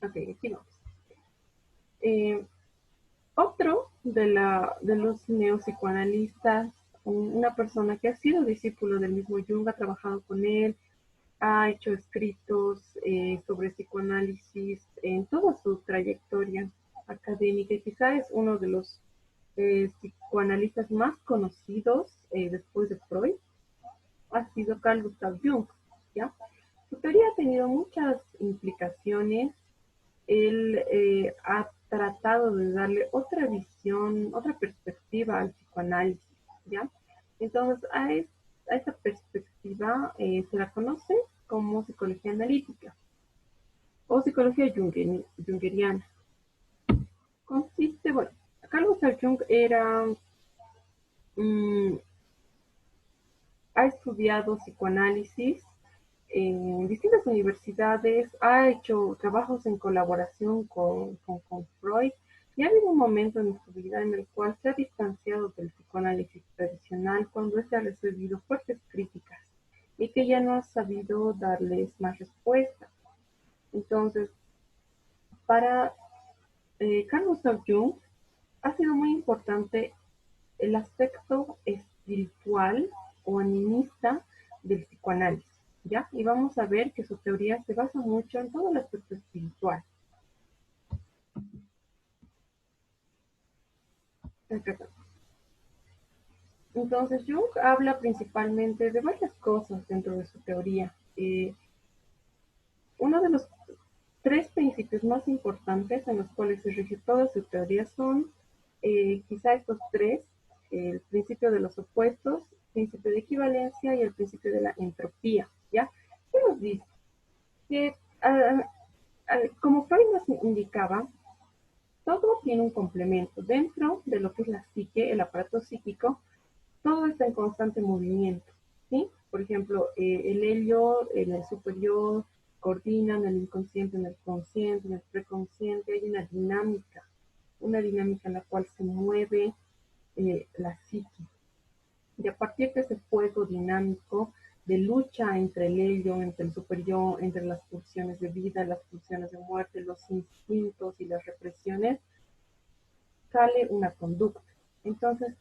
Ok, aquí vamos. Otro de los neopsicoanalistas, una persona que ha sido discípulo del mismo Jung, ha trabajado con él, ha hecho escritos sobre psicoanálisis en toda su trayectoria académica y quizá es uno de los psicoanalistas más conocidos después de Freud, ha sido Carl Gustav Jung, ¿ya? Su teoría ha tenido muchas implicaciones. Él ha tratado de darle otra visión, otra perspectiva al psicoanálisis, ¿ya? Entonces, a esta perspectiva se la conoce como psicología analítica o psicología jungeriana. Consiste, bueno, Carl Gustav Jung mmm, ha estudiado psicoanálisis en distintas universidades, ha hecho trabajos en colaboración con Freud y ha habido un momento en su vida en el cual se ha distanciado del psicoanálisis tradicional cuando éste ha recibido fuertes críticas y que ya no ha sabido darles más respuesta. Entonces, para Carl Gustav Jung ha sido muy importante el aspecto espiritual o animista del psicoanálisis, ¿ya? Y vamos a ver que su teoría se basa mucho en todo el aspecto espiritual. Entonces, Jung habla principalmente de varias cosas dentro de su teoría. Uno de los tres principios más importantes en los cuales se rige toda su teoría son quizá estos tres: el principio de los opuestos, el principio de equivalencia y el principio de la entropía, ¿ya? ¿Qué nos dice? Que como Freud nos indicaba, todo tiene un complemento. Dentro de lo que es la psique, el aparato psíquico, todo está en constante movimiento, ¿sí? Por ejemplo, el helio, el superior, coordinan el inconsciente en el consciente, en el preconsciente, hay una dinámica en la cual se mueve la psique. Y a partir de ese juego dinámico de lucha entre el ello, entre el superior, entre las pulsiones de vida, las pulsiones de muerte, los instintos y las represiones, sale una conducta. Entonces,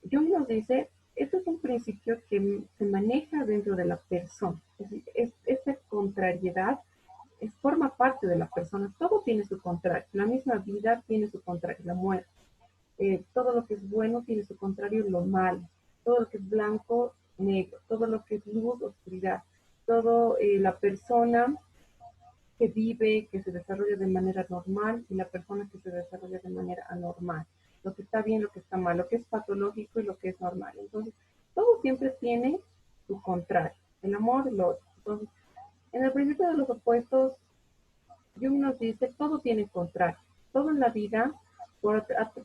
Jung nos dice, esto es un principio que se maneja dentro de la persona. Es decir, esta contrariedad forma parte de la persona. Todo tiene su contrario. La misma vida tiene su contrario, la muerte. Todo lo que es bueno tiene su contrario, lo malo. Todo lo que es blanco, negro. Todo lo que es luz, oscuridad. Todo la persona que vive, que se desarrolla de manera normal y la persona que se desarrolla de manera anormal. Lo que está bien, lo que está mal, lo que es patológico y lo que es normal. Entonces, todo siempre tiene su contrario. El amor, el odio. Entonces, en el principio de los opuestos, Jung nos dice, todo tiene contrario. Todo en la vida,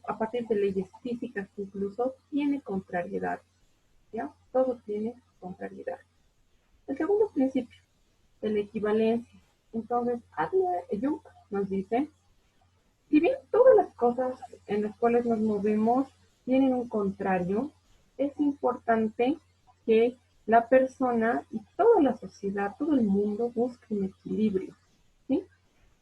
a partir de leyes físicas incluso, tiene contrariedad. ¿Ya? Todo tiene contrariedad. El segundo principio, de la equivalencia. Entonces, Jung nos dice, si bien todas las cosas en las cuales nos movemos tienen un contrario, es importante que la persona y toda la sociedad, todo el mundo busque un equilibrio, ¿sí?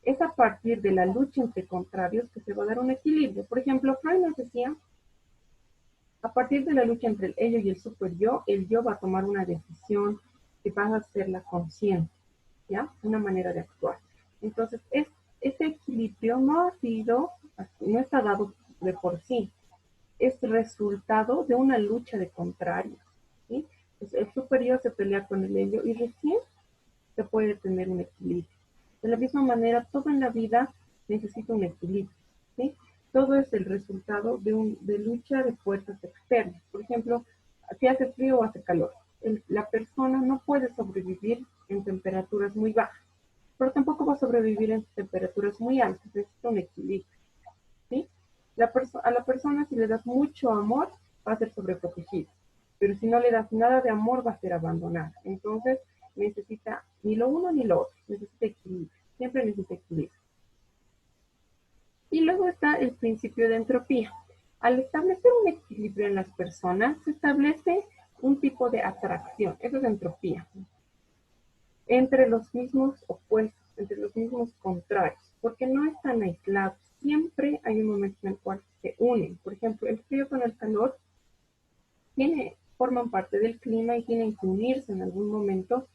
Es a partir de la lucha entre contrarios que se va a dar un equilibrio. Por ejemplo, Freud nos decía, a partir de la lucha entre el ello y el superyo, el yo va a tomar una decisión que va a hacerla consciente, ¿ya? Una manera de actuar. Entonces, este equilibrio no está dado de por sí, es resultado de una lucha de contrarios, ¿sí? El superior se pelea con el ello y recién se puede tener un equilibrio. De la misma manera, todo en la vida necesita un equilibrio, ¿sí? Todo es el resultado de lucha de fuerzas externas. Por ejemplo, si hace frío o hace calor, la persona no puede sobrevivir en temperaturas muy bajas, pero tampoco va a sobrevivir en temperaturas muy altas. Necesita un equilibrio, ¿sí? A la persona, si le das mucho amor, va a ser sobreprotegida, pero si no le das nada de amor, va a ser abandonada. Entonces, necesita ni lo uno ni lo otro, necesita equilibrio, siempre necesita equilibrio. Y luego está el principio de entropía. Al establecer un equilibrio en las personas, se establece un tipo de atracción, eso es entropía, entre los mismos opuestos, entre los mismos contrarios. ¿Por qué están aislados. Siempre hay un momento en el cual se unen. Por ejemplo, el frío con el calor forman parte del clima y tienen que unirse en algún momento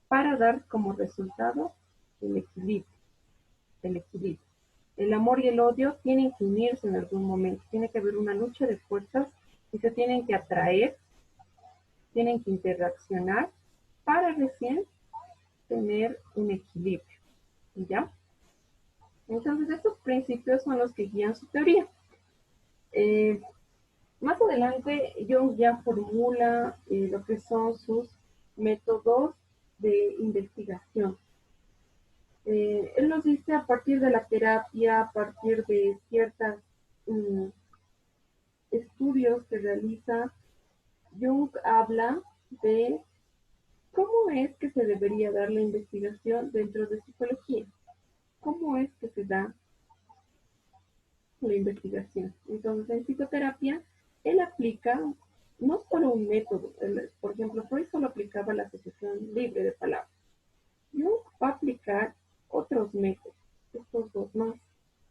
para dar como resultado el equilibrio. El equilibrio. El amor y el odio tienen que unirse en algún momento. Tiene que haber una lucha de fuerzas y se tienen que atraer, tienen que interaccionar para recién tener un equilibrio. ¿Ya? Entonces, estos principios son los que guían su teoría. Más adelante, Jung ya formula lo que son sus métodos de investigación. Él nos dice a partir de la terapia, a partir de ciertos estudios que realiza, Jung habla de cómo es que se debería dar la investigación dentro de psicología, cómo es que se da la investigación. Entonces, en psicoterapia, él aplica no solo un método, por ejemplo, Freud solo aplicaba la asociación libre de palabras. Jung va a aplicar otros métodos, estos dos más,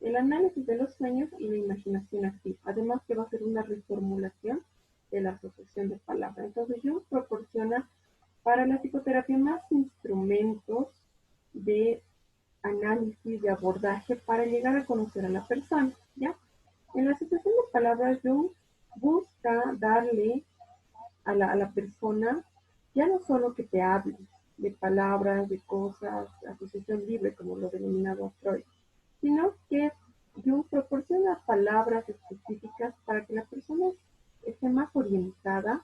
el análisis de los sueños y la imaginación activa, además que va a ser una reformulación de la asociación de palabras. Entonces, Jung proporciona para la psicoterapia más instrumentos de análisis, de abordaje para llegar a conocer a la persona, ¿ya? En la asociación de palabras, Jung busca darle a la persona ya no solo que te hable de palabras, de cosas, asociación libre, como lo denominaba Freud, sino que Jung proporciona palabras específicas para que la persona esté más orientada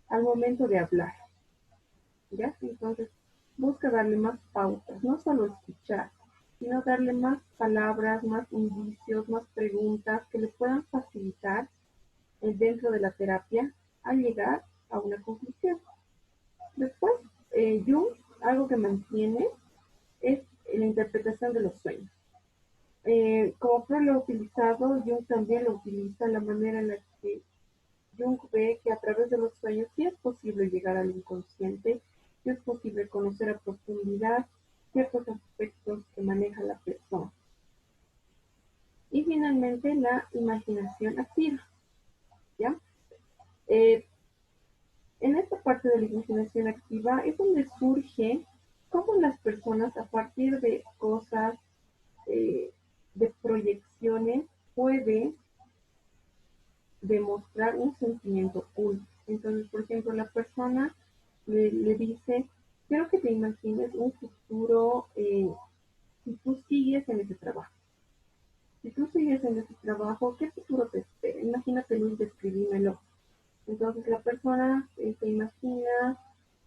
al momento de hablar, ¿ya? Entonces, busca darle más pautas, no solo escuchar, sino darle más palabras, más indicios, más preguntas que le puedan facilitar dentro de la terapia al llegar a una conclusión. Después, Jung, algo que mantiene es la interpretación de los sueños. Como Freud lo ha utilizado, Jung también lo utiliza, la manera en la que Jung ve que a través de los sueños sí es posible llegar al inconsciente, sí es posible conocer a profundidad ciertos aspectos que maneja la persona. Y finalmente la imaginación activa, ¿ya? En esta parte de la imaginación activa es donde surge cómo las personas a partir de cosas, de proyecciones, pueden demostrar un sentimiento oculto. Entonces, por ejemplo, la persona le dice, quiero que te imagines un futuro si tú sigues en ese trabajo. Si tú sigues en ese trabajo, ¿qué futuro te espera? Imagínatelo y describímelo. Entonces la persona se imagina,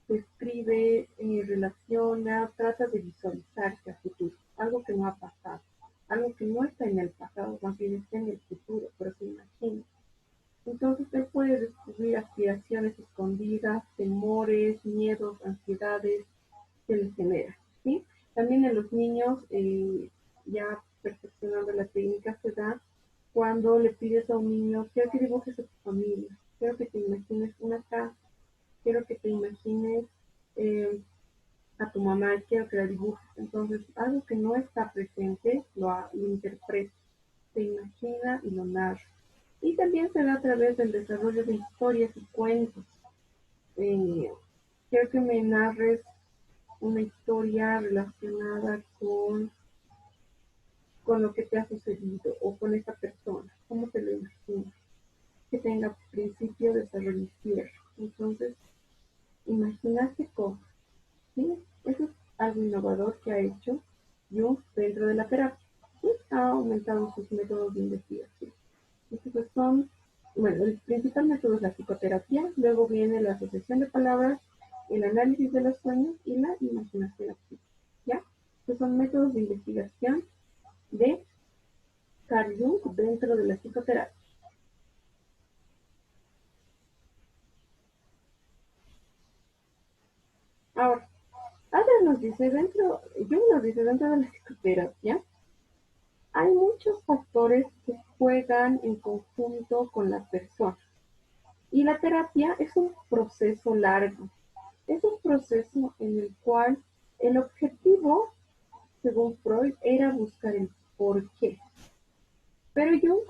se escribe, relaciona, trata de visualizarse a futuro, algo que no ha pasado, algo que no está en el pasado, más bien está en el futuro, pero se imagina. Entonces él puede descubrir aspiraciones escondidas, temores, miedos, ansiedades que les genera, ¿sí? También en los niños, ya perfeccionando la técnica, se da cuando le pides a un niño, quiero que dibujes a tu familia, quiero que te imagines una casa, quiero que te imagines a tu mamá, quiero que la dibujes. Entonces, algo que no está presente, lo interpreta, se imagina y lo narra. Y también se da a través del desarrollo de historias y cuentos. Quiero que me narres una historia relacionada con lo que te ha sucedido o con esa persona, cómo te lo imaginas, que tenga principio, desarrollo y cierre. Entonces, imaginarse cosas, ¿sí? Eso es algo innovador que ha hecho Jung dentro de la terapia y ha aumentado sus métodos de investigación. Entonces son, bueno, el principal método es la psicoterapia, luego viene la asociación de palabras, el análisis de los sueños y la imaginación activa, ¿ya? Estos son métodos de investigación de Carl Jung dentro de la psicoterapia. Ahora, Jung nos dice dentro de la psicoterapia, hay muchos factores que juegan en conjunto con la persona. Y la terapia es un proceso largo. Es un proceso en el cual el objetivo, según Freud, era buscar el por qué. Pero Jung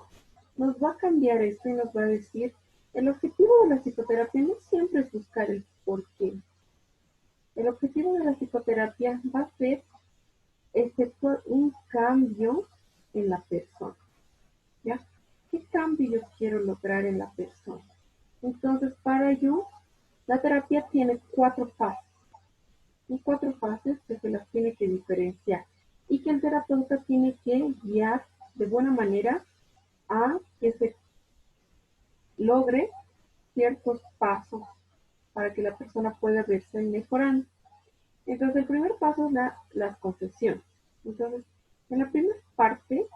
nos va a cambiar esto y nos va a decir, el objetivo de la psicoterapia no siempre es buscar el por qué. El objetivo de la psicoterapia va a ser efectuar un cambio en la persona, ¿ya? ¿Qué cambio yo quiero lograr en la persona? Entonces, para ello, la terapia tiene 4 fases, y 4 fases que se las tiene que diferenciar y que el terapeuta tiene que guiar de buena manera a que se logre ciertos pasos para que la persona pueda verse mejorando. Entonces, el primer paso es las confesiones. Entonces, en la primera parte,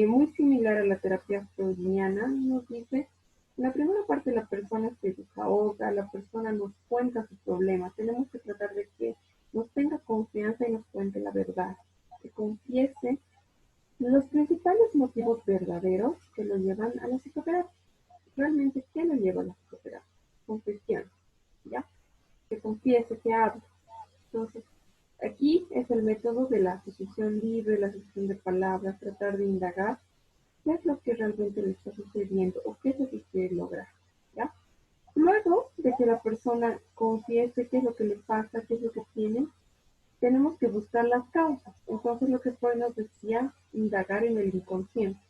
muy similar a la terapia freudiana, nos dice, en la primera parte la persona se desahoga, la persona nos cuenta su problema. Tenemos que tratar de que nos tenga confianza y nos cuente la verdad, que confiese los principales motivos verdaderos que lo llevan a la psicoterapia. Realmente, ¿qué lo lleva a la psicoterapia? Confesión, ¿ya? Que confiese, que hable. Entonces, aquí es el método de la asociación libre, la asociación de palabras, tratar de indagar qué es lo que realmente le está sucediendo o qué es lo que quiere lograr, ¿ya? Luego de que la persona confiese qué es lo que le pasa, qué es lo que tiene, tenemos que buscar las causas. Entonces, lo que Freud nos decía, indagar en el inconsciente.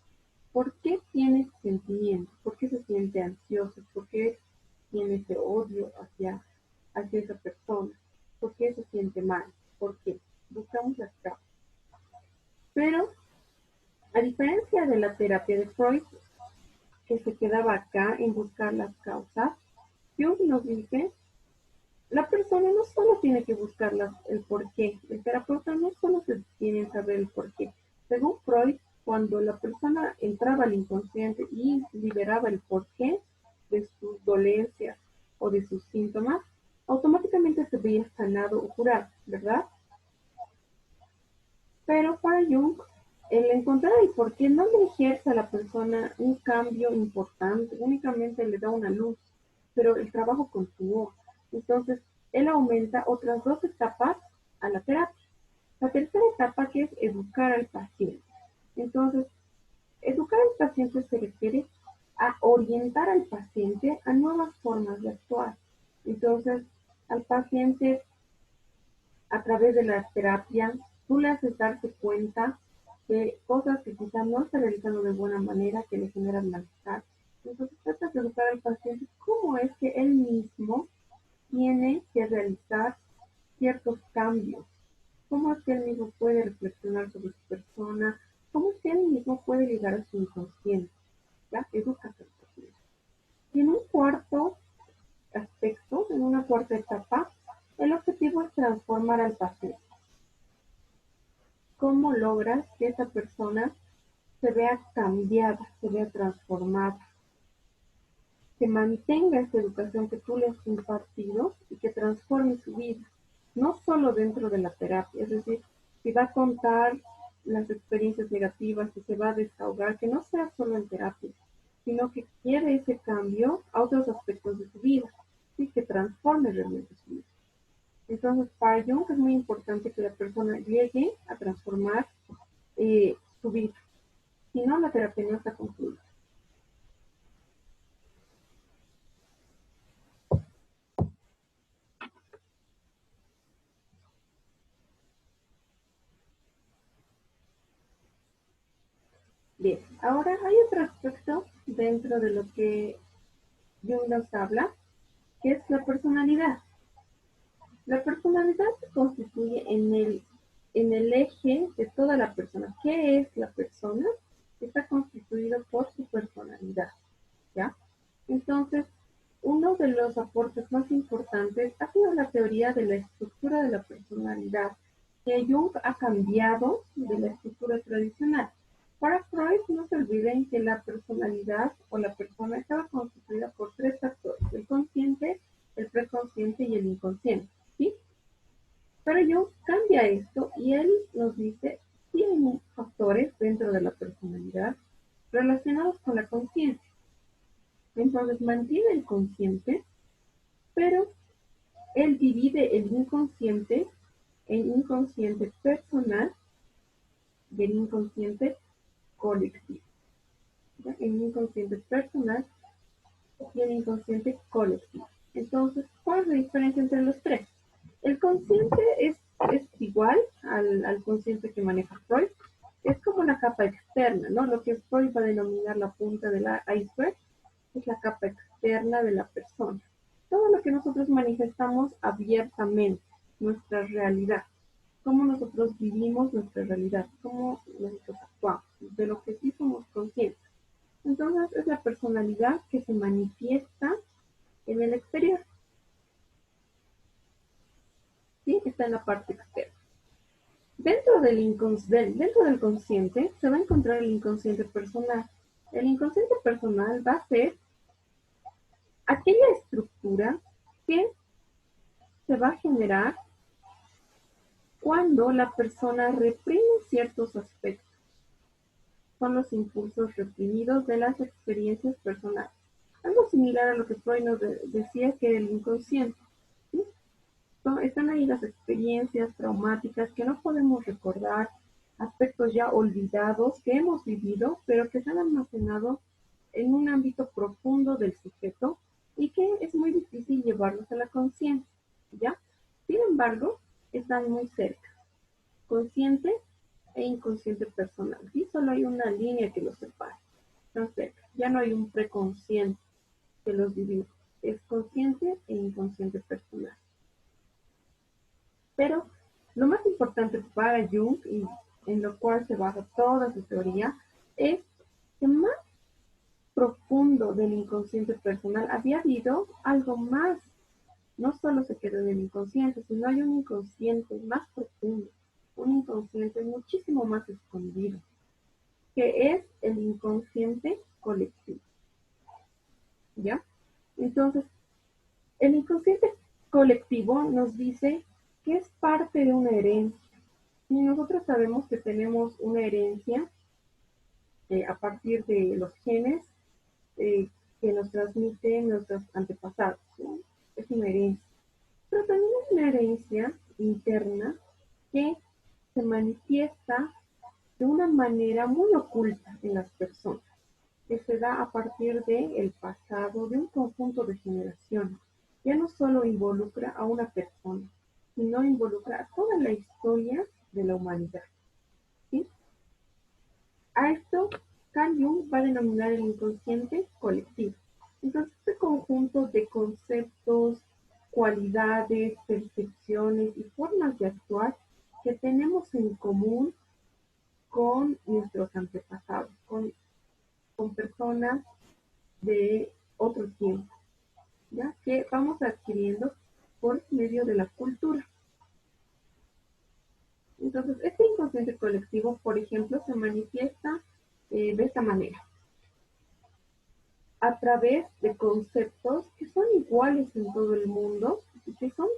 ¿Por qué tiene ese sentimiento? ¿Por qué se siente ansioso? ¿Por qué tiene ese odio hacia esa persona? ¿Por qué se siente mal? ¿Por qué? Buscamos las causas. Pero, a diferencia de la terapia de Freud, que se quedaba acá en buscar las causas, Jung nos dice, la persona no solo tiene que buscar el porqué, el terapeuta no solo se tiene que saber el porqué. Según Freud, cuando la persona entraba al inconsciente y liberaba el porqué de sus dolencias o de sus síntomas, automáticamente se veía sanado o curado, ¿verdad? Pero para Jung, el encontrar el por qué no le ejerce a la persona un cambio importante, únicamente le da una luz, pero el trabajo continuó. Entonces, él aumenta otras 2 etapas a la terapia. La tercera etapa, que es educar al paciente. Entonces, educar al paciente se refiere a orientar al paciente a nuevas formas de actuar. Entonces, al paciente, a través de la terapia, tú le haces darse cuenta de cosas que quizás no está realizando de buena manera, que le generan malestar. Entonces tratas de educar al paciente cómo es que él mismo tiene que realizar ciertos cambios, cómo es que él mismo puede reflexionar sobre su persona, cómo es que él mismo puede llegar a su inconsciente. ¿Ya? Educas al paciente. Y en un cuarto aspecto, en una cuarta etapa, el objetivo es transformar al paciente. ¿Cómo logras que esa persona se vea cambiada, se vea transformada, que mantenga esa educación que tú le has impartido y que transforme su vida? No solo dentro de la terapia, es decir, si va a contar las experiencias negativas y se va a desahogar, que no sea solo en terapia, sino que lleve ese cambio a otros aspectos de su vida y que transforme realmente su vida. Entonces, para Jung es muy importante que la persona llegue a transformar su vida. Si no, la terapia no está concluida. Bien, ahora hay otro aspecto dentro de lo que Jung nos habla, que es la personalidad. La personalidad se constituye en el eje de toda la persona. ¿Qué es la persona? Está constituido por su personalidad, ¿ya? Entonces, uno de los aportes más importantes ha sido la teoría de la estructura de la personalidad, que Jung ha cambiado de la estructura tradicional. Para Freud, no se olviden que la personalidad o la persona estaba constituida por 3 factores: el consciente, el preconsciente y el inconsciente, ¿sí? Pero Jung cambia esto y él nos dice que hay factores dentro de la personalidad relacionados con la conciencia. Entonces mantiene el consciente, pero él divide el inconsciente en inconsciente personal y el inconsciente colectivo. ¿Ya? El inconsciente personal y el inconsciente colectivo. Entonces, ¿cuál es la diferencia entre los tres? El consciente es igual al consciente que maneja Freud. Es como una capa externa, ¿no? Lo que Freud va a denominar la punta del iceberg es la capa externa de la persona. Todo lo que nosotros manifestamos abiertamente, nuestra realidad, cómo nosotros vivimos nuestra realidad, cómo nosotros actuamos, de lo que sí somos conscientes. Entonces es la personalidad que se manifiesta en el exterior, ¿sí? Está en la parte externa. Dentro del consciente se va a encontrar el inconsciente personal. El inconsciente personal va a ser aquella estructura que se va a generar cuando la persona reprime ciertos aspectos. Son los impulsos reprimidos de las experiencias personales. Algo similar a lo que Freud nos decía que el inconsciente. ¿Sí? Están ahí las experiencias traumáticas que no podemos recordar, aspectos ya olvidados que hemos vivido, pero que se han almacenado en un ámbito profundo del sujeto y que es muy difícil llevarlos a la conciencia, ¿ya? Sin embargo, están muy cerca, consciente e inconsciente personal, ¿sí? Solo hay una línea que los separa, están cerca, ya no hay un preconsciente que los divide, es consciente e inconsciente personal. Pero lo más importante para Jung, y en lo cual se basa toda su teoría, es que más profundo del inconsciente personal había habido algo más. No solo se quedó en el inconsciente, sino hay un inconsciente más profundo, un inconsciente muchísimo más escondido, que es el inconsciente colectivo. ¿Ya? Entonces, el inconsciente colectivo nos dice que es parte de una herencia. Y nosotros sabemos que tenemos una herencia a partir de los genes eh, que nos transmiten nuestros antepasados, ¿no? Es una herencia. Pero también es una herencia interna que se manifiesta de una manera muy oculta en las personas, que se da a partir del pasado de un conjunto de generaciones. Ya no solo involucra a una persona, sino involucra a toda la historia de la humanidad. ¿Sí? A esto Carl Jung va a denominar el inconsciente colectivo. Entonces, este conjunto de conceptos, cualidades, percepciones y formas de actuar que tenemos en común con nuestros antepasados, con personas de otro tiempo, ¿ya? Que vamos adquiriendo por medio de la cultura. Entonces, este inconsciente colectivo, por ejemplo, se manifiesta de esta manera, a través de conceptos que son iguales en todo el mundo y que son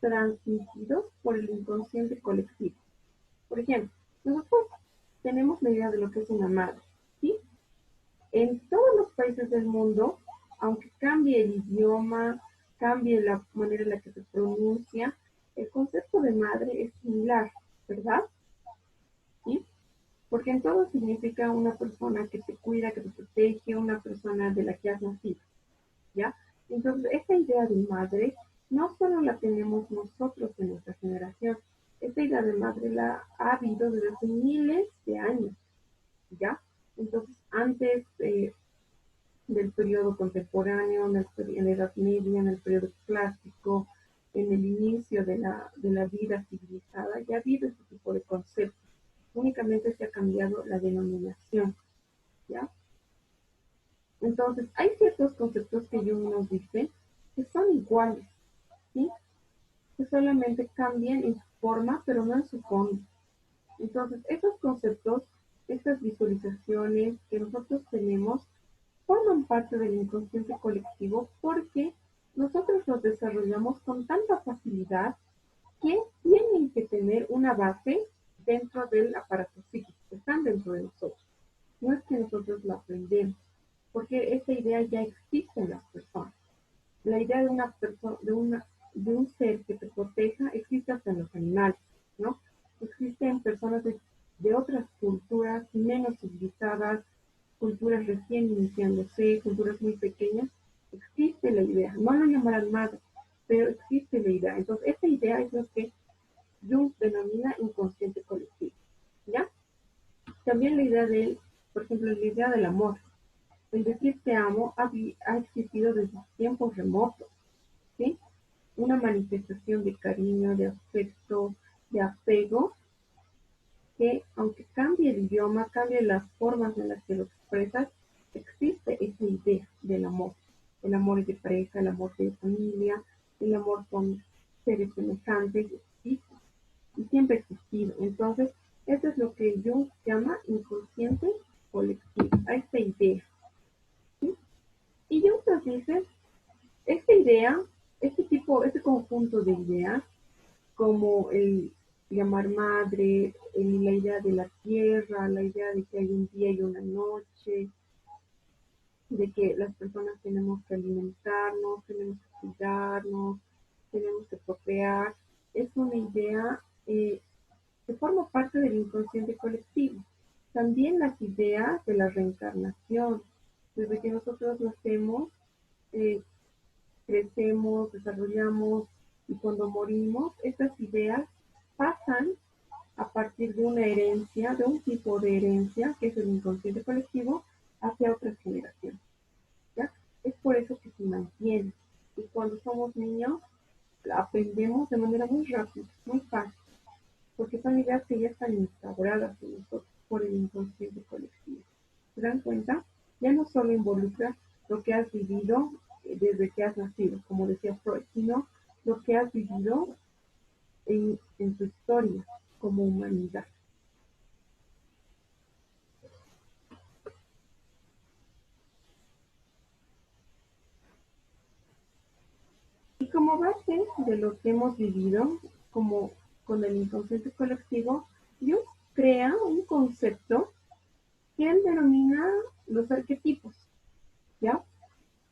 transmitidos por el inconsciente colectivo. Por ejemplo, nosotros tenemos la idea de lo que es una madre, ¿sí? En todos los países del mundo, aunque cambie el idioma, cambie la manera en la que se pronuncia, el concepto de madre es similar, ¿verdad? ¿Sí? Porque en todo significa una persona que te cuida, que te protege, una persona de la que has nacido, ¿ya? Entonces, esta idea de madre no solo la tenemos nosotros en nuestra generación, esta idea de madre la ha habido desde hace miles de años, ¿ya? Entonces, antes del periodo contemporáneo, en la Edad Media, en el periodo clásico, en el inicio de la vida civilizada, ya ha habido este tipo de conceptos. Únicamente se ha cambiado la denominación, ¿ya? Entonces, hay ciertos conceptos que Jung nos dice que son iguales, ¿sí? Que solamente cambian en su forma, pero no en su fondo. Entonces, esos conceptos, estas visualizaciones que nosotros tenemos, forman parte del inconsciente colectivo porque nosotros los desarrollamos con tanta facilidad que tienen que tener una base dentro del aparato psíquico, están dentro de nosotros. No es que nosotros lo aprendemos, porque esa idea ya existe en las personas. La idea de una persona, de un ser que te proteja existe hasta en los animales, ¿no? Existe en personas de otras culturas menos civilizadas, culturas recién iniciándose, culturas muy pequeñas, existe la idea, no lo llamarán madre, pero existe la idea. Entonces, esta idea es lo que Jung denomina inconsciente colectivo, ¿ya? También la idea del, por ejemplo, la idea del amor. El decir te amo ha existido desde tiempos remotos, ¿sí? Una manifestación de cariño, de afecto, de apego, que aunque cambie el idioma, cambie las formas en las que lo expresas, existe esa idea del amor. El amor de pareja, el amor de familia, el amor con seres semejantes, existe y siempre ha existido. Entonces, eso es lo que Jung llama inconsciente colectivo, a esta idea. ¿Sí? Y Jung nos dice, esta idea, este conjunto de ideas, como el llamar madre, la idea de la tierra, la idea de que hay un día y una noche, de que las personas tenemos que alimentarnos, tenemos que cuidarnos, tenemos que procrear, es una idea que forma parte del inconsciente colectivo. También las ideas de la reencarnación, desde que nosotros nacemos, eh, crecemos, desarrollamos y cuando morimos, estas ideas pasan a partir de una herencia, de un tipo de herencia, que es el inconsciente colectivo, hacia otras generaciones. ¿Ya? Es por eso que se mantiene. Y cuando somos niños, aprendemos de manera muy rápida, muy fácil, porque son ideas que ya están instauradas en nosotros por el inconsciente colectivo. ¿Se dan cuenta? Ya no solo involucra lo que has vivido desde que has nacido, como decía Freud, sino lo que has vivido en tu historia como humanidad. Y como base de lo que hemos vivido, como con el inconsciente colectivo, Jung crea un concepto que él denomina los arquetipos. ¿Ya?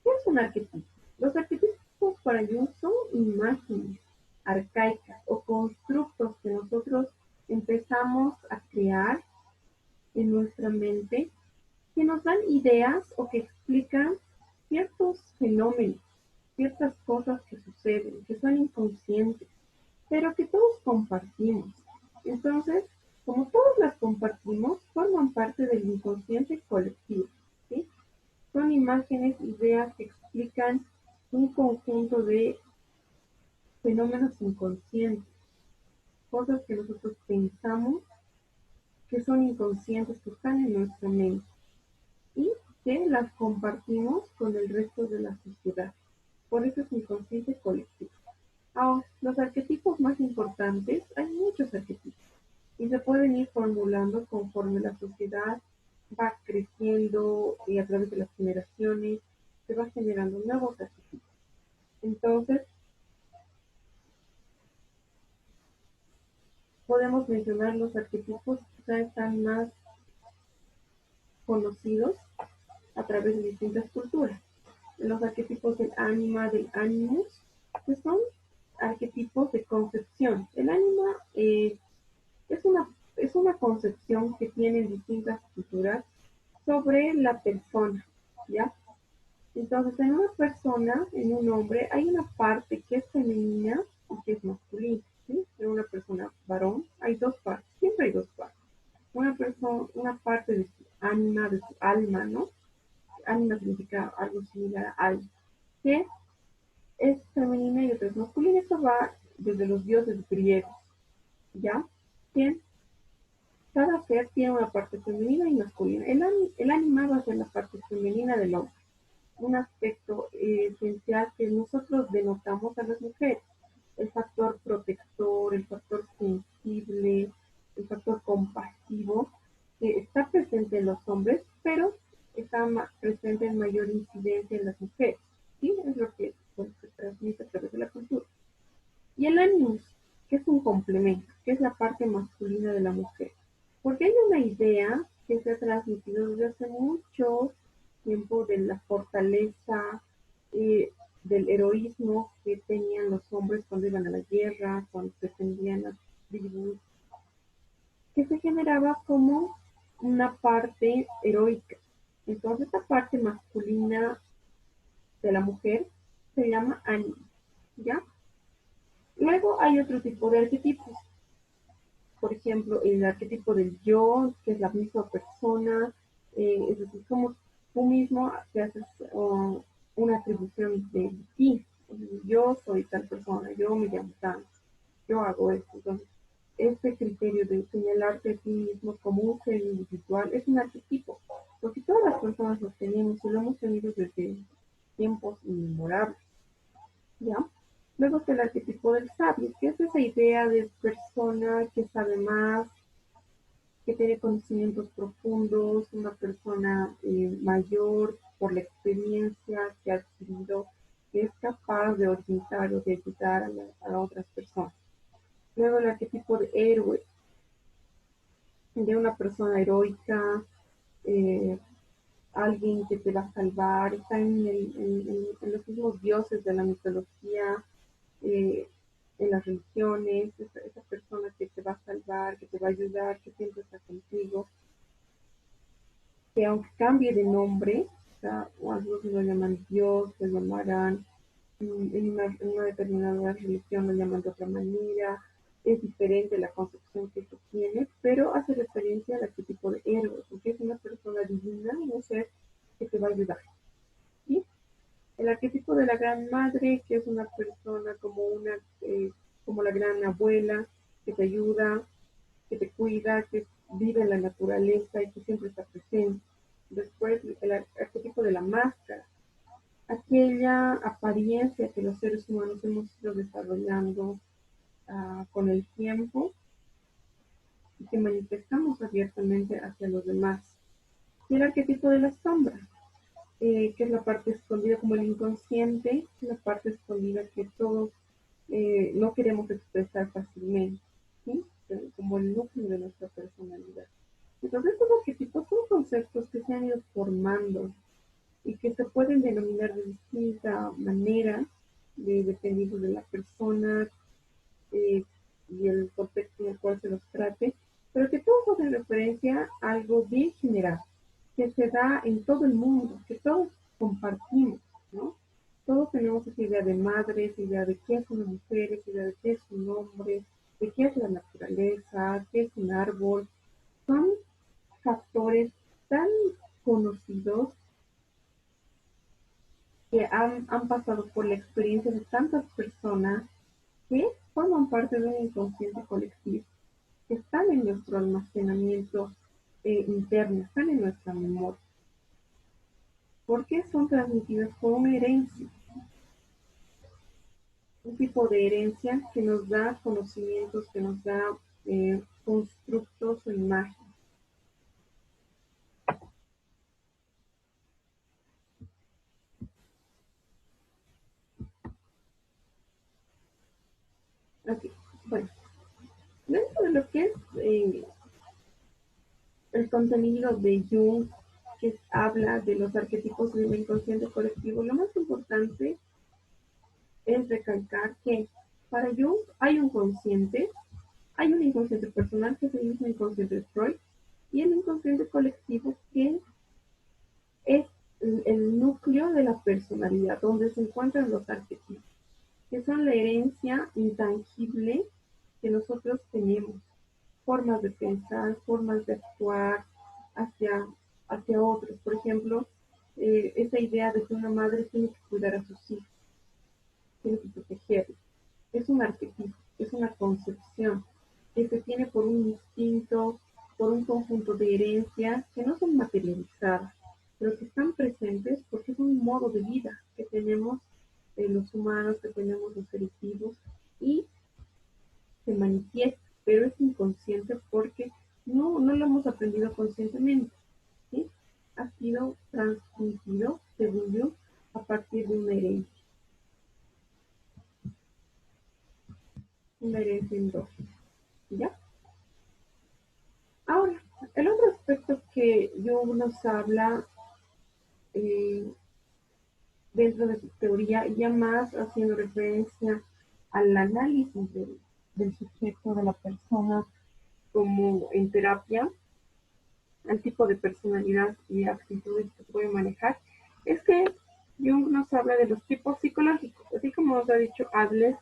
¿Qué es un arquetipo? Los arquetipos para Jung son imágenes arcaicas o constructos que nosotros empezamos a crear en nuestra mente que nos dan ideas o que explican ciertos fenómenos, ciertas cosas que suceden, que son inconscientes, pero que todos compartimos. Entonces, como todos las compartimos, forman parte del inconsciente colectivo. ¿Sí? Son imágenes, ideas que explican un conjunto de fenómenos inconscientes, cosas que nosotros pensamos que son inconscientes, que están en nuestra mente y que las compartimos con el resto de la sociedad. Por eso es inconsciente colectivo. Ahora, los arquetipos más importantes, hay muchos arquetipos y se pueden ir formulando conforme la sociedad va creciendo y a través de las generaciones se va generando nuevos arquetipos. Entonces, podemos mencionar los arquetipos que ya están más conocidos a través de distintas culturas. Los arquetipos del ánima, del animus, que son arquetipos de concepción. El ánima es una concepción que tienen distintas culturas sobre la persona, ¿ya? Entonces, en una persona, en un hombre, hay una parte que es femenina y que es masculina, ¿sí? En una persona varón hay dos partes, siempre hay dos partes. Una persona, una parte de su ánima, de su alma, ¿no? Ánima significa algo similar a alma, que es femenina y otra es masculina. Esto va desde los dioses griegos, ¿ya? Que cada ser tiene una parte femenina y masculina. El ánima va a ser la parte femenina del hombre, un aspecto esencial que nosotros denotamos a las mujeres. El factor protector, el factor sensible, el factor compasivo, que está presente en los hombres, pero está presente en mayor incidencia en las mujeres. ¿Sí? Es lo que se transmite a través de la cultura. Y el animus, que es un complemento, que es la parte masculina de la mujer. Porque hay una idea que se ha transmitido desde hace mucho tiempo de la fortaleza, del heroísmo que tenían los hombres cuando iban a la guerra, cuando defendían las tribus, que se generaba como una parte heroica. Entonces, esta parte masculina de la mujer se llama ánima, ¿ya? Luego hay otro tipo de arquetipos, por ejemplo, el arquetipo del yo, que es la misma persona, es decir, como tú mismo te haces una atribución de ti. Yo soy tal persona, yo me llamo tal, yo hago esto. Entonces, este criterio de señalarte a ti mismo como un ser individual es un arquetipo, porque todas las personas lo tenemos y lo hemos tenido desde tiempos inmemorables, ¿ya? Luego está el arquetipo del sabio, que es esa idea de persona que sabe más, que tiene conocimientos profundos, una persona mayor por la experiencia que ha adquirido, que es capaz de orientar o de ayudar a otras personas. Luego el arquetipo de héroe, de una persona heroica, eh, alguien que te va a salvar, está en los mismos dioses de la mitología, eh, en las religiones, esa persona que te va a salvar, que te va a ayudar, que siempre está contigo, que aunque cambie de nombre, o sea, o algunos lo llaman Dios, lo llamarán en una determinada religión, lo llaman de otra manera, es diferente la concepción que se tiene, pero hace referencia al arquetipo de héroe, porque es una persona divina y un ser que te va a ayudar. ¿Sí? El arquetipo de la gran madre, que es una persona como la gran abuela, que te ayuda, que te cuida, que vive en la naturaleza y que siempre está presente. Después, el arquetipo de la máscara, aquella apariencia que los seres humanos hemos ido desarrollando con el tiempo y que manifestamos abiertamente hacia los demás. Y el arquetipo de la sombra, que es la parte escondida como el inconsciente, la parte escondida que todos no queremos expresar fácilmente, ¿sí? Como el núcleo de nuestra personalidad. Entonces, estos arquetipos son conceptos que se han ido formando y que se pueden denominar de distinta manera, dependiendo de la persona eh, y el contexto en el cual se los trate, pero que todos hacen referencia a algo bien general, que se da en todo el mundo, que todos compartimos, ¿no? Todos tenemos esa idea de madre, esa idea de qué es una mujer, esa idea de qué es un hombre, de qué es la naturaleza, qué es un árbol. Son factores tan conocidos que han pasado por la experiencia de tantas personas que forman parte de un inconsciente colectivo, que están en nuestro almacenamiento interno, están en nuestra memoria, porque son transmitidas por una herencia, un tipo de herencia que nos da conocimientos, que nos da constructos o imágenes. Así, bueno, dentro de lo que es el contenido de Jung, que habla de los arquetipos del inconsciente colectivo, lo más importante es recalcar que para Jung hay un inconsciente personal que es el mismo inconsciente de Freud, y el inconsciente colectivo que es el núcleo de la personalidad, donde se encuentran los arquetipos, que son la herencia intangible que nosotros tenemos, formas de pensar, formas de actuar hacia, hacia otros. Por ejemplo, esa idea de que una madre tiene que cuidar a sus hijos, tiene que protegerlos. Es un arquetipo, es una concepción que se tiene por un instinto, por un conjunto de herencias que no son materializadas, pero que están presentes porque es un modo de vida que tenemos los humanos, que tenemos los seres vivos y se manifiesta, pero es inconsciente porque no lo hemos aprendido conscientemente, ¿sí? Ha sido transmitido, según yo, a partir de una herencia endógena, ¿ya? Ahora, el otro aspecto que Jung nos habla eh, dentro de su teoría, ya más haciendo referencia al análisis del sujeto, de la persona, como en terapia, el tipo de personalidad y actitudes que puede manejar, es que Jung nos habla de los tipos psicológicos, así como nos ha dicho Adler,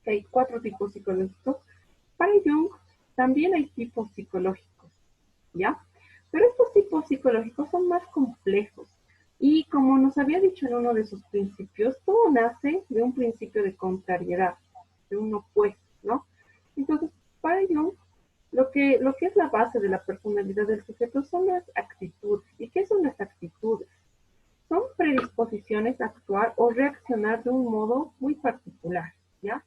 que hay 4 tipos psicológicos. Para Jung también hay tipos psicológicos, ¿ya? Pero estos tipos psicológicos son más complejos. Y como nos había dicho en uno de sus principios, todo nace de un principio de contrariedad, de un opuesto, ¿no? Entonces, para Jung, lo que es la base de la personalidad del sujeto son las actitudes. ¿Y qué son las actitudes? Son predisposiciones a actuar o reaccionar de un modo muy particular, ¿ya?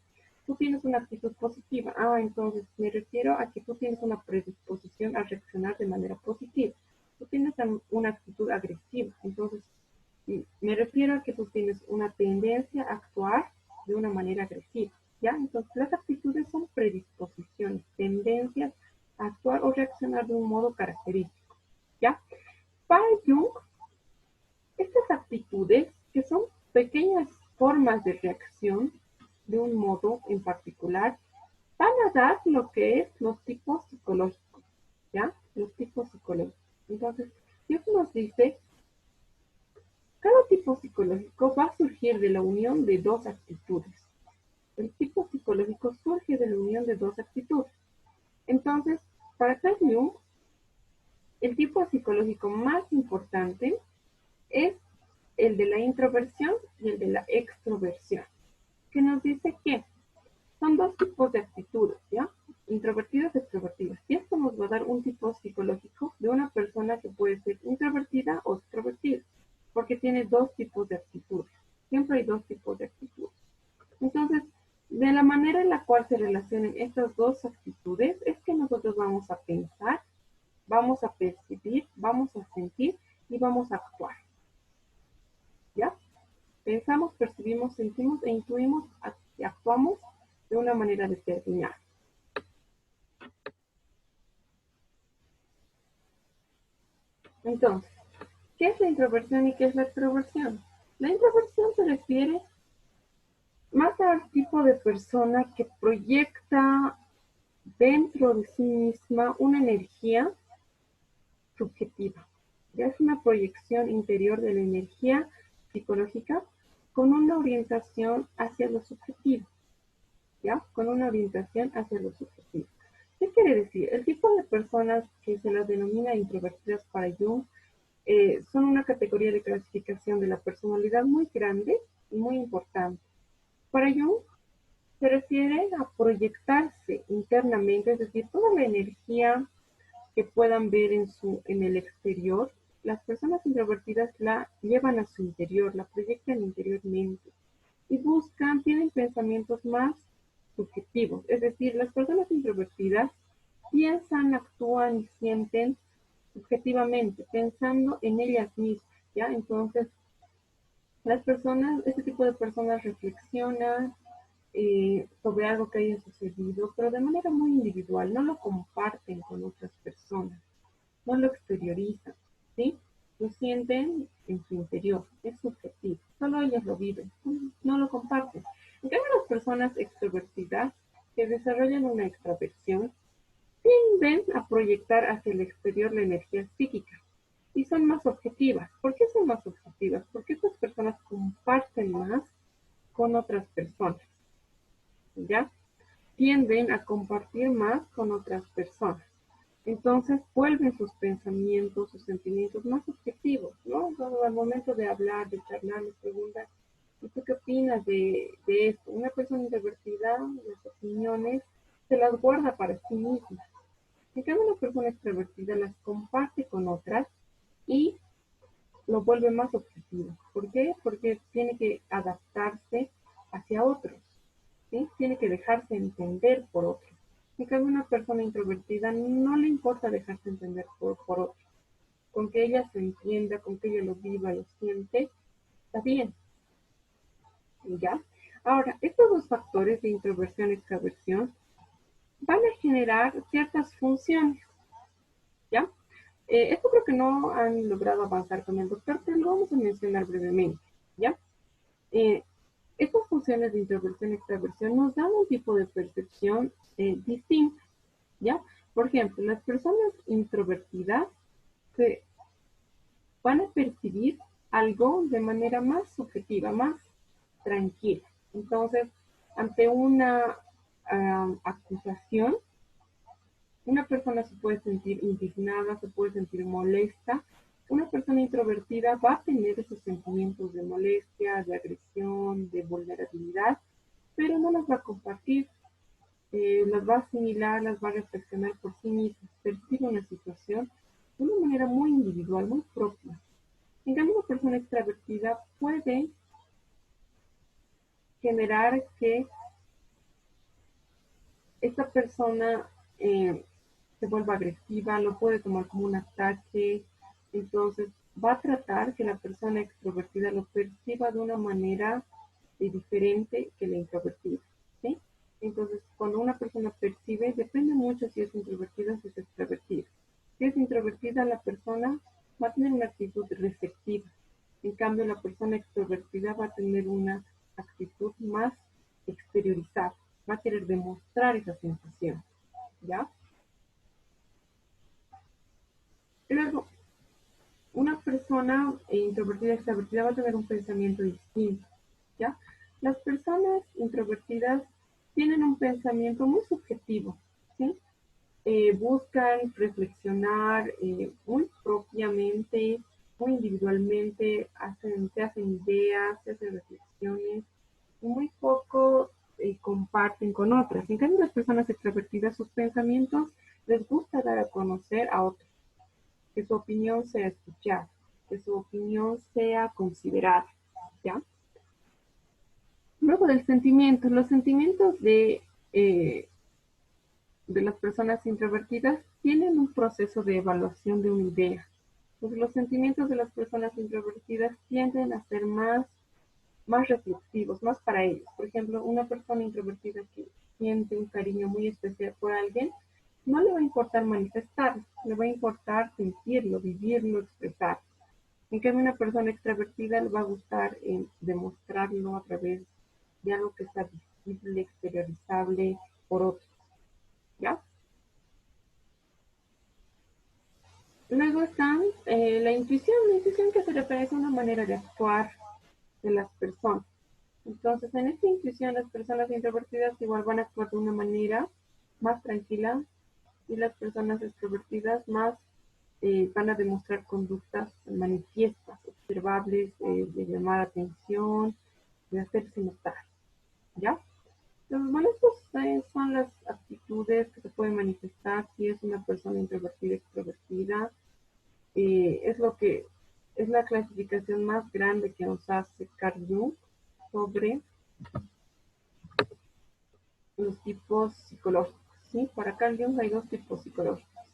Tú tienes una actitud positiva. Entonces me refiero a que tú tienes una predisposición a reaccionar de manera positiva. Tú tienes una actitud agresiva. Entonces me refiero a que tú tienes una tendencia a actuar de una manera agresiva, ¿ya? Entonces las actitudes son predisposiciones, tendencias a actuar o reaccionar de un modo característico, ¿ya? Para Jung, estas actitudes, que son pequeñas formas de reacción de un modo en particular, van a dar lo que es los tipos psicológicos, ¿ya? Los tipos psicológicos. Entonces, Dios nos dice, cada tipo psicológico va a surgir de la unión de dos actitudes. El tipo psicológico surge de la unión de dos actitudes. Entonces, para Carl Jung, el tipo psicológico más importante es el de la introversión y el de la extroversión, que nos dice que son dos tipos de actitudes, ¿ya? Introvertidas y extrovertidas. Y esto nos va a dar un tipo psicológico de una persona que puede ser introvertida o extrovertida, porque tiene dos tipos de actitudes. Siempre hay dos tipos de actitudes. Entonces, de la manera en la cual se relacionan estas dos actitudes es que nosotros vamos a pensar, vamos a percibir, vamos a sentir y vamos a actuar, ¿ya? Pensamos, percibimos, sentimos e intuimos y actuamos de una manera determinada. Entonces, ¿qué es la introversión y qué es la extroversión? La introversión se refiere más al tipo de persona que proyecta dentro de sí misma una energía subjetiva. Ya es una proyección interior de la energía psicológica con una orientación hacia lo subjetivo, ¿ya? Con una orientación hacia lo subjetivo. ¿Qué quiere decir? El tipo de personas que se las denomina introvertidas para Jung son una categoría de clasificación de la personalidad muy grande y muy importante. Para Jung se refiere a proyectarse internamente, es decir, toda la energía que puedan ver en el exterior, las personas introvertidas la llevan a su interior, la proyectan interiormente y tienen pensamientos más subjetivos. Es decir, las personas introvertidas piensan, actúan y sienten subjetivamente, pensando en ellas mismas, ¿ya? Entonces, este tipo de personas reflexionan sobre algo que haya sucedido, pero de manera muy individual, no lo comparten con otras personas, no lo exteriorizan, ¿sí? Lo sienten en su interior, es subjetivo, solo ellos lo viven, no lo comparten. En cambio, las personas extrovertidas que desarrollan una extraversión tienden a proyectar hacia el exterior la energía psíquica y son más objetivas. ¿Por qué son más objetivas? Porque estas personas comparten más con otras personas, ¿ya? Tienden a compartir más con otras personas. Entonces vuelven sus pensamientos, sus sentimientos más objetivos, ¿no? Entonces, al momento de hablar, de charlar, les preguntan, ¿y tú qué opinas de esto? Una persona introvertida, las opiniones, se las guarda para sí misma. En cambio, una persona extrovertida las comparte con otras y lo vuelve más objetivo. ¿Por qué? Porque tiene que adaptarse hacia otros, ¿sí? Tiene que dejarse entender por otros. En cambio, una persona introvertida no le importa dejarse entender por otros. Con que ella se entienda, con que ella lo viva, lo siente, está bien, ¿ya? Ahora, estos dos factores de introversión y extraversión van a generar ciertas funciones, ¿ya? Esto creo que no han logrado avanzar con el doctor, pero lo vamos a mencionar brevemente, ¿ya? Eh, Estas funciones de introversión y extraversión nos dan un tipo de percepción distinta, ¿ya? Por ejemplo, las personas introvertidas se van a percibir algo de manera más subjetiva, más tranquila. Entonces, ante una acusación, una persona se puede sentir indignada, se puede sentir molesta. Una persona introvertida va a tener esos sentimientos de molestia, de agresión, de vulnerabilidad, pero no las va a compartir, las va a asimilar, las va a reflexionar por sí misma, percibe una situación de una manera muy individual, muy propia. En cambio, una persona extravertida puede generar que esta persona se vuelva agresiva, lo puede tomar como un ataque, entonces va a tratar que la persona extrovertida lo perciba de una manera diferente que la introvertida, ¿sí? Entonces, cuando una persona percibe, depende mucho si es introvertida o si es extrovertida. Si es introvertida, la persona va a tener una actitud receptiva. En cambio, la persona extrovertida va a tener una actitud más exteriorizada, va a querer demostrar esa sensación, ¿ya? Luego, una persona introvertida y extrovertida va a tener un pensamiento distinto, ¿ya? Las personas introvertidas tienen un pensamiento muy subjetivo, ¿sí? Buscan reflexionar muy propiamente, muy individualmente, se hacen ideas, se hacen reflexiones, y muy poco comparten con otras. En cambio, las personas extrovertidas, sus pensamientos les gusta dar a conocer a otros, que su opinión sea escuchada, que su opinión sea considerada, ¿ya? Luego del sentimiento, los sentimientos de las personas introvertidas tienen un proceso de evaluación de una idea. Pues los sentimientos de las personas introvertidas tienden a ser más reflexivos, más para ellos. Por ejemplo, una persona introvertida que siente un cariño muy especial por alguien, no le va a importar manifestarlo, le va a importar sentirlo, vivirlo, expresar. En cambio, una persona extravertida le va a gustar demostrarlo a través de algo que está visible, exteriorizable por otros, ¿ya? Luego está la intuición que hace referencia a una manera de actuar de las personas. Entonces, en esta intuición, las personas introvertidas igual van a actuar de una manera más tranquila y las personas extrovertidas más van a demostrar conductas manifiestas, observables, de llamar atención, de hacerse notar, ¿ya? Entonces, bueno, estas son las actitudes que se pueden manifestar si es una persona introvertida, extrovertida. Es lo que es la clasificación más grande que nos hace Carl Jung sobre los tipos psicológicos, ¿sí? Para Carl Jung hay dos tipos psicológicos,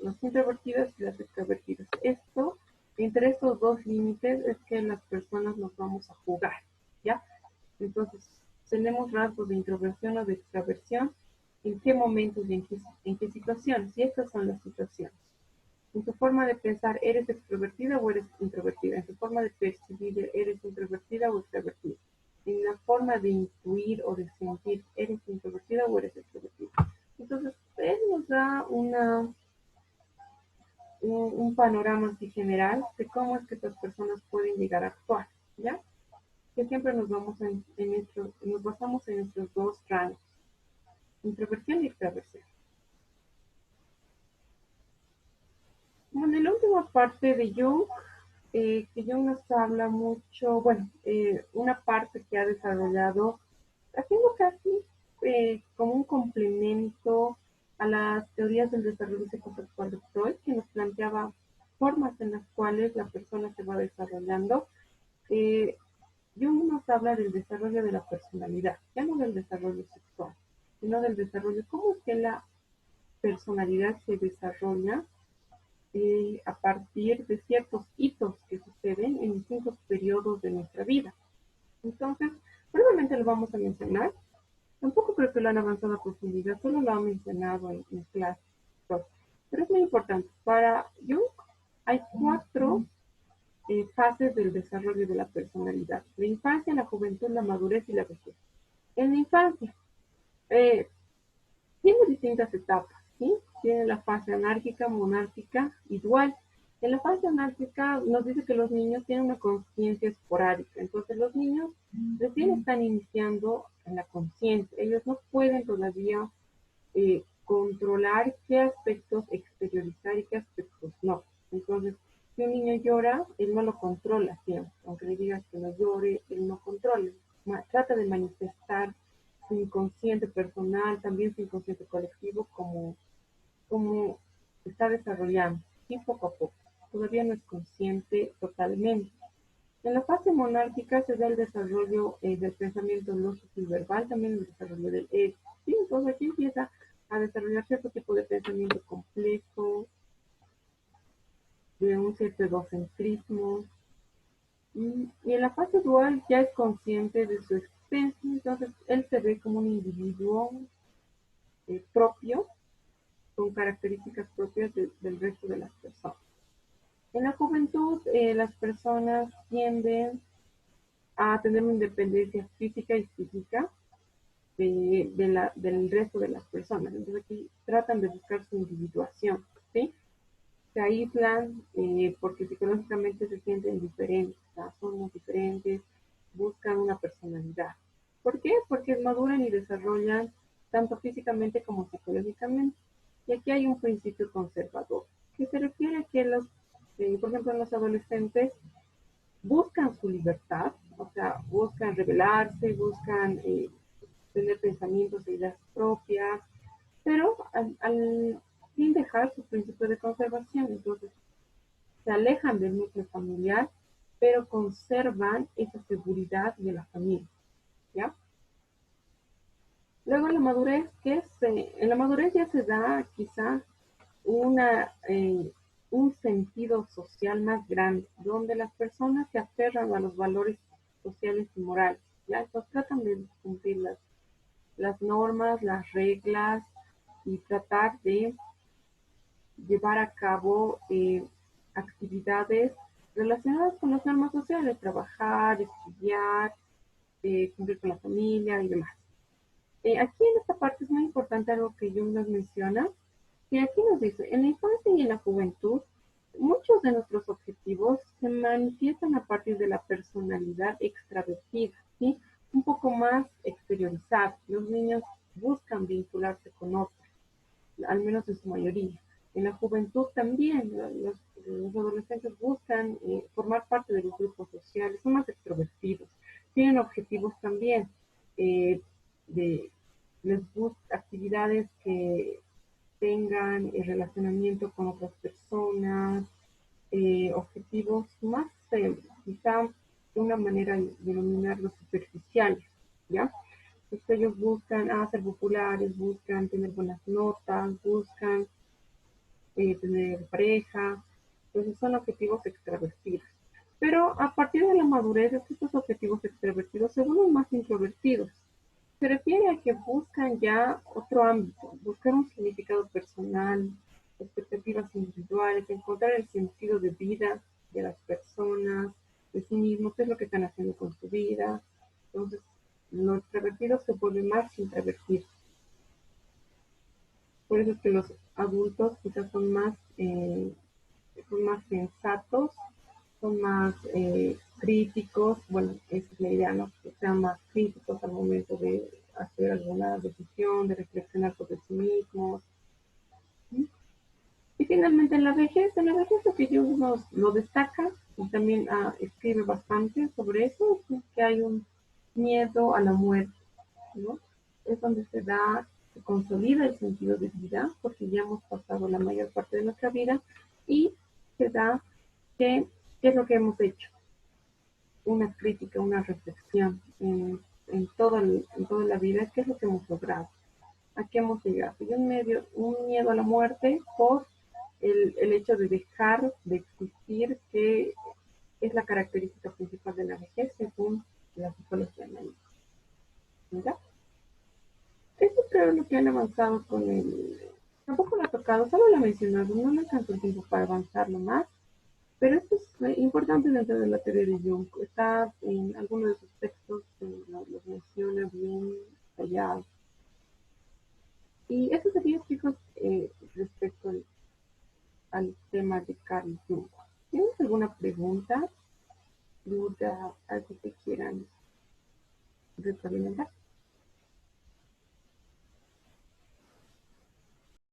las introvertidas y las extrovertidas. Esto, entre estos dos límites, es que las personas nos vamos a jugar, ¿ya? Entonces, tenemos rasgos de introversión o de extraversión, en qué momentos y en qué situaciones, y estas son las situaciones. En tu forma de pensar, ¿eres extrovertida o eres introvertida? En tu forma de percibir, ¿eres introvertida o extrovertida? En la forma de intuir o de sentir, ¿eres introvertida o eres extrovertida? Entonces, él nos da un panorama así general de cómo es que estas personas pueden llegar a actuar, ¿ya? Que siempre nos basamos en estos dos rangos, introversión y extraversión. Bueno, en la última parte de Jung, que Jung nos habla mucho, bueno, una parte que ha desarrollado, haciendo casi como un complemento a las teorías del desarrollo psicosexual de Freud, que nos planteaba formas en las cuales la persona se va desarrollando. Eh, Jung nos habla del desarrollo de la personalidad, ya no del desarrollo sexual, sino del desarrollo, cómo es que la personalidad se desarrolla a partir de ciertos hitos que suceden en distintos periodos de nuestra vida. Entonces, brevemente lo vamos a mencionar. Tampoco creo que lo han avanzado a profundidad, solo lo han mencionado en clase. Pero es muy importante. Para Jung hay cuatro fases del desarrollo de la personalidad: la infancia, la juventud, la madurez y la vejez. En la infancia, tiene distintas etapas. ¿sí? Tiene la fase anárquica, monárquica y dual. En la fase anárquica nos dice que los niños tienen una conciencia esporádica, entonces los niños recién están iniciando en la conciencia, ellos no pueden todavía controlar qué aspectos exteriorizar y qué aspectos no. Entonces, si un niño llora, él no lo controla siempre, aunque le digas que no llore, él no controla, trata de manifestar su inconsciente personal, también su inconsciente colectivo, como está desarrollando, y poco a poco. Todavía no es consciente totalmente. En la fase monárquica se da el desarrollo del pensamiento lógico y verbal, también el desarrollo del ego. ¿Sí? Entonces aquí empieza a desarrollar cierto tipo de pensamiento complejo, de un cierto egocentrismo. Y en la fase dual ya es consciente de su existencia, entonces él se ve como un individuo propio, con características propias del resto de las personas. En la juventud, las personas tienden a tener una independencia física y psíquica del resto de las personas. Entonces aquí tratan de buscar su individuación, ¿sí? Se aíslan porque psicológicamente se sienten diferentes, ¿no? Somos diferentes, buscan una personalidad. ¿Por qué? Porque maduran y desarrollan tanto físicamente como psicológicamente. Y aquí hay un principio conservador, que se refiere a que por ejemplo, los adolescentes buscan su libertad, o sea, buscan rebelarse, buscan tener pensamientos e ideas propias, pero sin dejar su principio de conservación. Entonces, se alejan del núcleo familiar, pero conservan esa seguridad de la familia, ¿ya? Luego en la madurez, en la madurez ya se da quizá una, un sentido social más grande, donde las personas se aferran a los valores sociales y morales, ¿ya? Entonces tratan de cumplir las normas, las reglas y tratar de llevar a cabo actividades relacionadas con las normas sociales, trabajar, estudiar, cumplir con la familia y demás. Aquí en esta parte es muy importante algo que Jung nos menciona, que aquí nos dice, en la infancia y en la juventud, muchos de nuestros objetivos se manifiestan a partir de la personalidad extravertida, ¿sí? Un poco más exteriorizada. Los niños buscan vincularse con otros, al menos en su mayoría. En la juventud también, los adolescentes buscan formar parte de los grupos sociales, son más extrovertidos, tienen objetivos también eh, de les gusta actividades que tengan relacionamiento con otras personas, objetivos más, quizá de una manera de denominarlos superficiales, ¿ya? Entonces ellos buscan ser populares, buscan tener buenas notas, buscan tener pareja, entonces son objetivos extravertidos. Pero a partir de la madurez, estos objetivos extravertidos se vuelven más introvertidos. Se refiere a que buscan ya otro ámbito, buscar un significado personal, expectativas individuales, encontrar el sentido de vida de las personas, de sí mismos, qué es lo que están haciendo con su vida. Entonces, los extravertidos se vuelven más introvertidos. Por eso es que los adultos quizás son más sensatos, son más críticos, bueno, esa es la idea, ¿no? Que sean más críticos al momento de hacer alguna decisión, de reflexionar sobre sí mismos. ¿Sí? Y finalmente en la vejez lo que Jung nos lo destaca y también escribe bastante sobre eso, es que hay un miedo a la muerte, ¿no? Es donde se consolida el sentido de vida, porque ya hemos pasado la mayor parte de nuestra vida y se da que, qué es lo que hemos hecho, una crítica, una reflexión en toda la vida, qué es lo que hemos logrado, a qué hemos llegado. Y un miedo a la muerte por el hecho de dejar de existir, que es la característica principal de la vejez según la psicología médica. ¿Verdad? Eso creo lo que han avanzado con el... Tampoco lo ha tocado, solo lo ha mencionado, no le alcanzó el tiempo para avanzarlo más, pero esto es importante dentro de la teoría de Jung. Está en algunos de sus textos, los menciona bien detallado. Y eso sería, chicos, respecto al tema de Carl Jung. ¿Tienes alguna pregunta, duda, algo que quieran retroalimentar?